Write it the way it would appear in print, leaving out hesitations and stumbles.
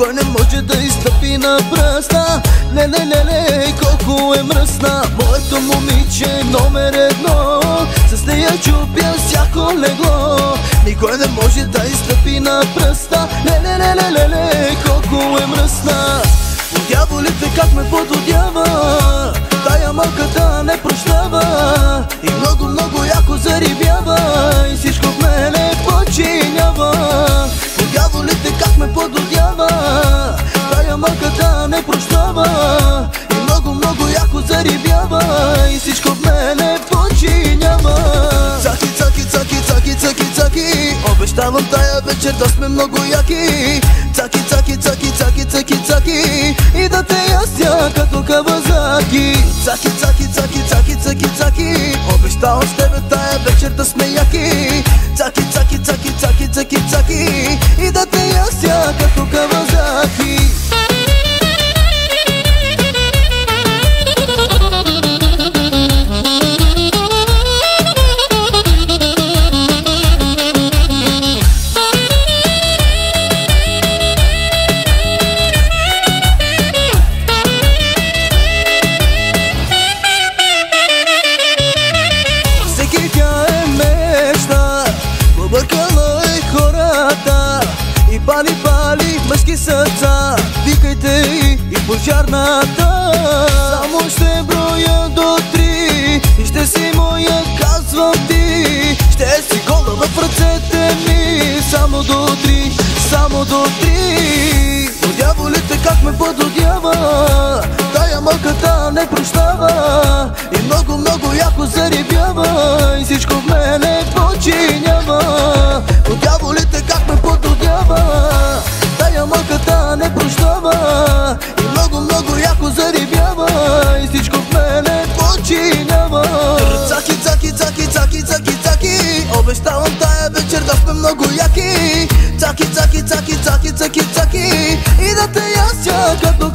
никой не може да изстъпи на пръста. Ле, колко е мръсна. Моето момиче номер едно, с нея чупя всяко легло. Никой не може да изстъпи на пръста. Ле, колко е мръсна. Дяволите как ме пододява, тая малката не прощава. И много яко зарибява, и всичко в мене починява. Дяволите как ме пододява, тая малката не прощава. И много яко зарибява, и всичко в мене починява. Цаки, обещавам тая вечер да сме много яки. Цаки, и да те яся като Кавазаки. Цаки, обещавам с тебе тая вечер да сме яки. Цаки, и да те яся като Кавазаки. Побъркала е хората и пали мъжки сърца. Викайте и пожарната. Само ще броя до 3 и ще си моя, казвам ти. Ще си гола в ръцете ми. Само до 3. Но дяволите как ме пододява, тая малката не прощава. И много яко зарибява, и всичко в мене починява. Но дяволите как ме пододява, тая малката не прощава. И много яко зарибява, и всичко в мене починява. Цаки, обещавам тая вечер да сме много яки. Цаки, и да те яся като